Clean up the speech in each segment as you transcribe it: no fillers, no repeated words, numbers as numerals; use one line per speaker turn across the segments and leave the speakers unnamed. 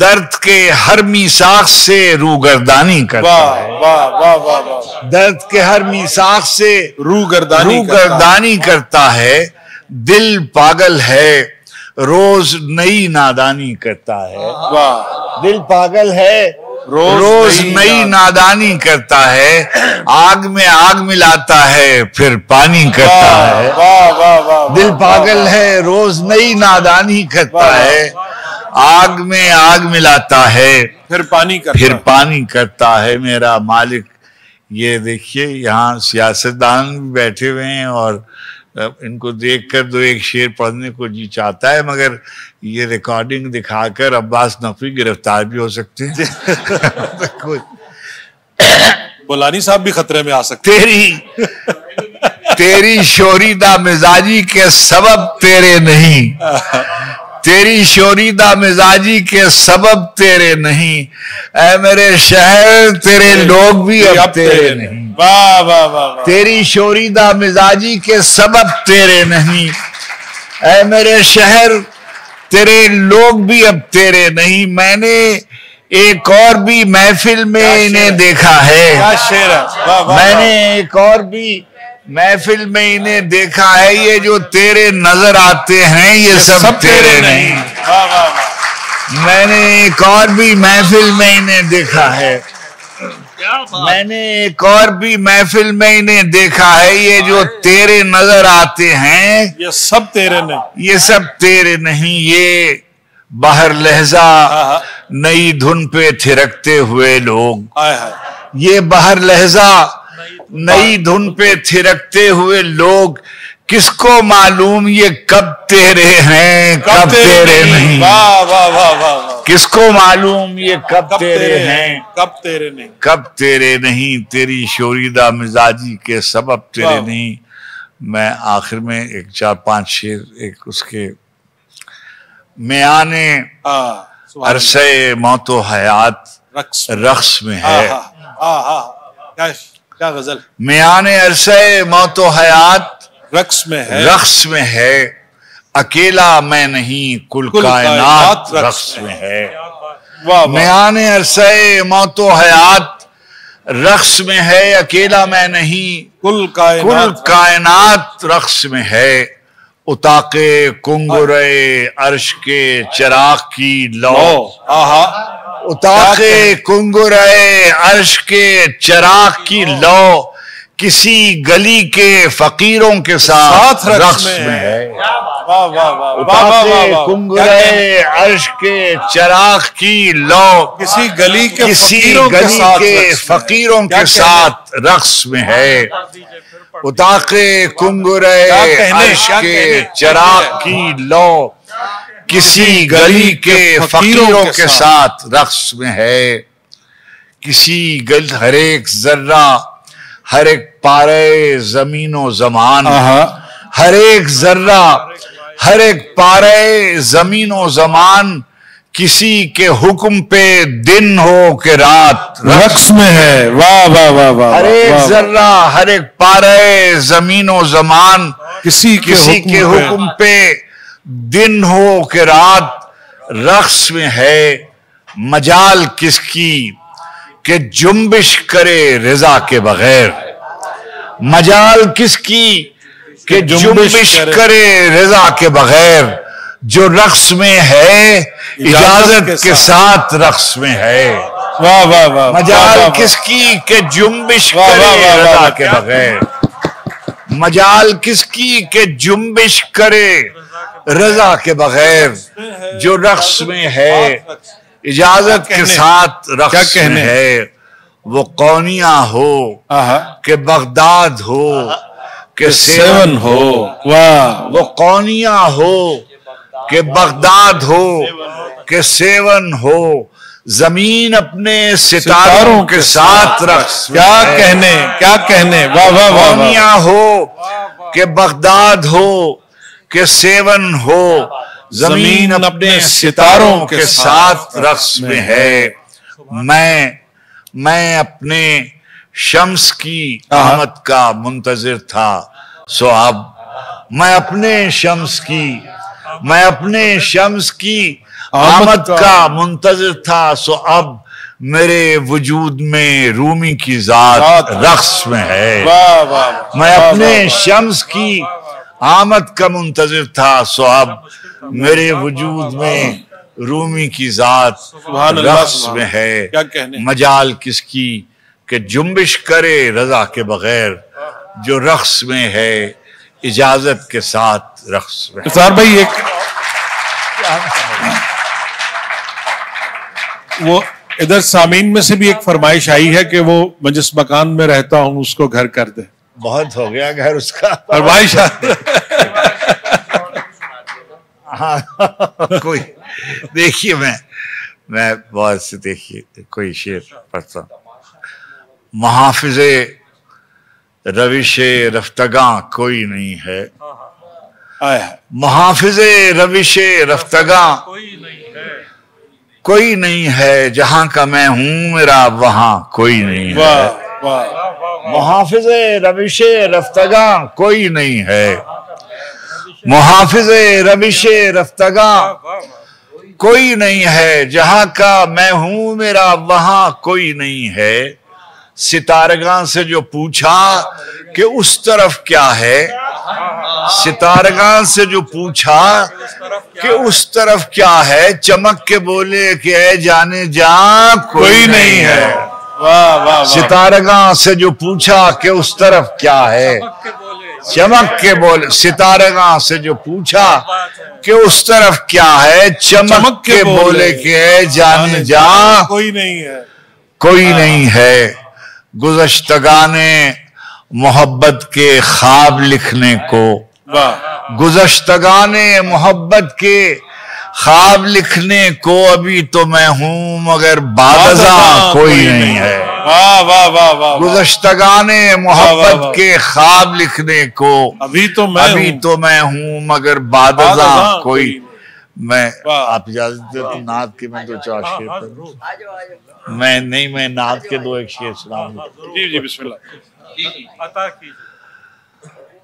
درد کے ہر میثاق سے روگردانی کرتا ہے.
واہ واہ واہ واہ.
درد کے ہر میثاق سے
روگردانی
کرتا ہے. دل پاگل ہے روز نئی نادانی کرتا ہے.
واہ.
دل پاگل ہے روز نئی نادانی کرتا ہے. آگ میں آگ ملاتا ہے پھر پانی کرتا ہے. دل پاگل ہے روز نئی نادانی کرتا ہے. آگ میں آگ ملاتا ہے
پھر پانی
کرتا ہے. میرا مالک. یہ دیکھیے یہاں سیاستدان بھی بیٹھے ہوئے ہیں اور ان کو دیکھ کر دو ایک شعر پڑھنے کو جی چاہتا ہے، مگر یہ ریکارڈنگ دکھا کر عباس نقوی گرفتار بھی ہو سکتے ہیں.
بولانی صاحب بھی خطرے میں آ سکتے.
تیری شوریدہ مزاجی کے سبب تیرے نہیں. تیری شوریدہ مزاجی کے سبب تیرے نہیں. اے میرے شہر تیرے لوگ بھی اب تیرے نہیں.
واہ واہ واہ.
تیری شوریدہ مزاجی کے سبب تیرے نہیں. اے میرے شہر تیرے لوگ بھی اب تیرے نہیں. میں نے ایک اور بھی محفل میں انہیں دیکھا ہے. میں نے ایک اور بھی محفل میں انہیں دیکھا ہے. یہ جو تیرے نظر آتے ہیں یہ سب تیرے نہیں. میں نے ایک اور بھی محفل میں انہیں دیکھا ہے. میں نے ایک اور بھی محفل میں انہیں دیکھا ہے. یہ جو تیرے نظر آتے ہیں
یہ سب تیرے نہیں.
یہ سب تیرے نہیں. یہ باہر لہجہ نئی دھن پہ تھرکتے ہوئے لوگ. یہ باہر لہجہ نئی دھن پہ تھرکتے ہوئے لوگ. کس کو معلوم یہ کب تیرے ہیں کب تیرے نہیں. کس کو معلوم یہ کب تیرے ہیں
کب تیرے نہیں.
کب تیرے نہیں. تیری شوریدہ مزاجی کے سبب تیرے نہیں. میں آخر میں ایک 4-5 شعر ایک اس کے میانے عرصہ موت و حیات رقص میں ہے.
کیا غزل.
میانے عرصہ موت و حیات
رقص میں ہے.
اکیلا میں نہیں کل کائنات رقص میں ہے. میانے عرصہ موت و حیات رقص میں ہے. اکیلا میں نہیں کل کائنات رقص میں ہے. اتاق کنگرے عرش کے چراغ کی لو. اتاق کنگرے عرش کے چراغ کی لو. کسی گلی کے فقیروں کے ساتھ رقص میں ہے. اتاق کنگرے عرش کے چراغ کی لو.
کسی گلی کے
فقیروں کے ساتھ رقص میں ہے. اتاق کنگرے عرش کے چراغ کی لو. کسی گلی کے فقیروں کے ساتھ رقص میں ہے. کسی ہر ایک ذرہ ہر ایک پارے زمین و زمان. ہر ایک ذرہ ہر ایک پارے زمین و زمان. کسی کے حکم پہ دن ہو کہ رات
رقص میں ہے. واہ واہ واہ واہ.
ہر ایک ذرہ ہر ایک پارے زمین و زمان.
کسی
کے حکم پہ دن ہو کہ رات رقص میں ہے. مجال کس کی کہ جنبش کرے رضا کے بغیر. مجال کس کی کہ جنبش کرے رضا کے بغیر. جو رقص میں ہے اجازت کے ساتھ رقص میں ہے.
واہ واہ واہ.
مجال کس کی کہ جنبش کرے رضا کے بغیر. مجال کس کی کہ جنبش کرے رضا کے بغیر. جو رقص میں ہے اجازت کے ساتھ رقص میں ہے. وہ قونیاں ہو کہ بغداد ہو کہ سیون ہو. وہ قونیاں ہو کہ بغداد ہو کہ سیون ہو. زمین اپنے ستاروں کے ساتھ رقص.
کیا کہنے. واہ واہ واہ.
قونیاں ہو کہ بغداد ہو کہ سیون ہو. زمین اپنے ستاروں کے ساتھ رقص میں ہے. میں اپنے شمس کی آمد کا منتظر تھا سو اب. میں اپنے شمس کی آمد کا منتظر تھا سو اب میرے وجود میں رومی کی ذات رقص میں ہے. میں اپنے شمس کی آمد کا منتظر تھا سو اب میرے وجود میں رومی کی ذات رقص میں ہے. مجال کس کی کہ جنبش کرے رضا کے بغیر، جو رقص میں ہے اجازت کے ساتھ رقص میں.
نثار بھائی ایک وہ ادھر سامعین میں سے بھی ایک فرمائش آئی ہے کہ وہ میں جس مکان میں رہتا ہوں اس کو گھر کر دے.
بہت ہو گیا گھر اس کا
فرمائش.
کوئی دیکھیے میں بہت سے دیکھیے کوئی شعر پڑھتا ہوں. محافظ روش رفتگاں کوئی نہیں ہے، محافظ روش رفتگاں کوئی نہیں ہے، جہاں کا میں ہوں میرا وہاں کوئی نہیں ہے. محافظ روش رفتگاں کوئی نہیں ہے، محافظ روش رفتگاں کوئی نہیں ہے، جہاں کا میں ہوں میرا وہاں کوئی نہیں ہے. ستارگاں سے جو پوچھا کہ اس طرف کیا ہے، ستارگاں سے جو پوچھا کہ اس طرف کیا ہے، چمک کے بولے کہ اے جانے جاں کوئی نہیں ہے. ستارگاں سے جو پوچھا کہ اس طرف کیا ہے، چمک کے بولے. ستارگاں سے جو پوچھا کہ اس طرف کیا ہے، چمک کے بولے کہ اے جانے جاں
کوئی نہیں ہے،
کوئی نہیں ہے. گزشتگان محبت کے خواب لکھنے کو، گزشتگان محبت کے خواب لکھنے کو ابھی تو میں ہوں مگر بعد ازاں کوئی نہیں ہے. گزشتگان محبت کے خواب لکھنے کو ابھی تو میں ہوں مگر بعد ازاں کوئی. میں آپ اجازت دے تو نعت کے میں دو چار شعر پڑھوں. میں نعت کے دو ایک شعر سناؤں گا.
جی بسم اللہ.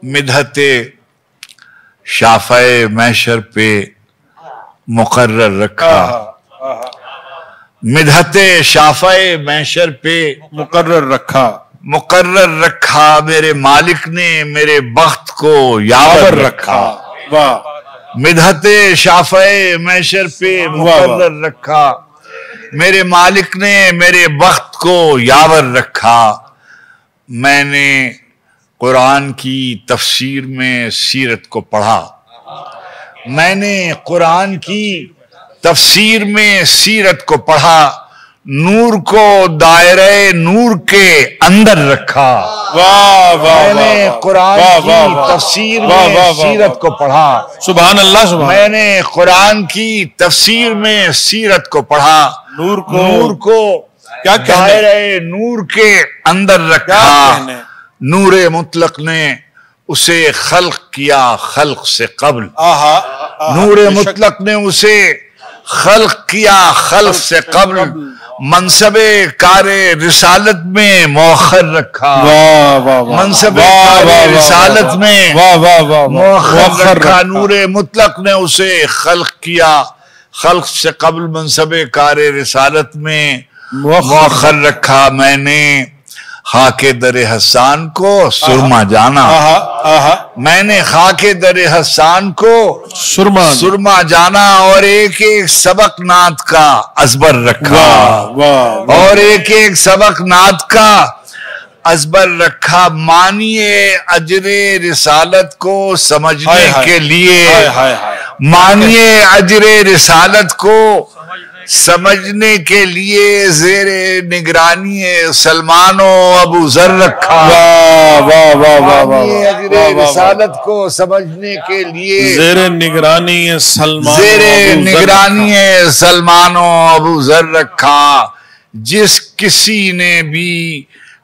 مدحت شافع محشر پہ مقرر رکھا، مدحت شافع محشر پہ مقرر رکھا، میرے مالک نے میرے بخت کو یاور رکھا. مدحت شافع محشر پہ مقرر رکھا، میرے مالک نے میرے بخت کو یاور رکھا. میں نے قرآن کی تفسیر میں سیرت کو پڑھا، میں نے قرآن کی تفسیر میں سیرت کو پڑھا، نور کو دائرہ نور کے اندر رکھا. میں نے قرآن کی تفسیر میں سیرت کو پڑھا.
سبحان اللہ.
میں نے قرآن کی تفسیر میں سیرت کو پڑھا، نور کو دائرہ نور کے اندر رکھا. نور مطلق نے اسے خلق کیا خلق سے قبل، نور مطلق نے اسے خلق کیا خلق سے قبل، منصب کار رسالت میں مؤخر رکھا. منصب کار رسالت میں مؤخر رکھا. نور مطلق نے اسے خلق کیا خلق سے قبل، منصب کار رسالت میں مؤخر رکھا. میں نے خاک در حسان کو سرما جانا، میں نے خاک در حسان کو سرما جانا، اور ایک ایک سبق نعت کا ازبر رکھا، اور ایک ایک سبق نعت کا ازبر رکھا. معنی اجر رسالت کو سمجھنے کے لیے، معنی اجر رسالت کو سمجھنے کے لیے زیر نگرانی سلمان و ابو ذر رکھا. اجر رسالت کو سمجھنے کے لیے
زیر نگرانی
سلمان و ابو ذر رکھا. جس کسی نے بھی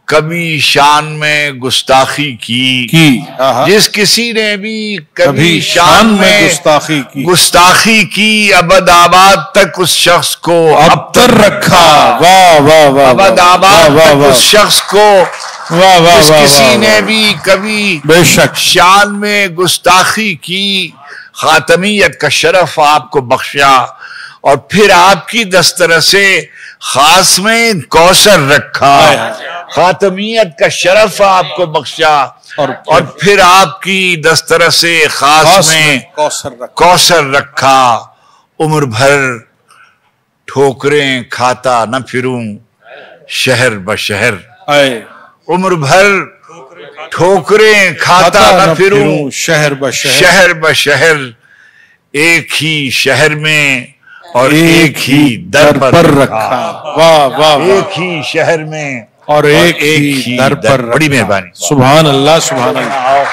کبھی شان میں گستاخی کی، جس کسی نے بھی کبھی شان میں گستاخی کی، ابد آباد تک اس شخص کو ابتر رکھا. ابد آباد تک اس شخص کو، جس کسی نے بھی کبھی
بے شک
شان میں گستاخی کی، خاتمیت کا شرف آپ کو بخشا اور پھر آپ کی دسترس سے خاص میں کوثر رکھا، خاتمیت کا شرف آپ کو بخشا، اور پھر آپ کی دسترس سے خاص میں کوثر رکھا۔ عمر بھر ٹھوکریں کھاتا نہ پھروں شہر بشہر، عمر بھر ٹھوکریں کھاتا نہ پھروں شہر بشہر، ایک ہی شہر میں اور ایک ہی در پر رکھا، ایک ہی شہر میں اور ایک ہی در پر۔ بڑی مہربانی،
سبحان اللہ، سبحان اللہ۔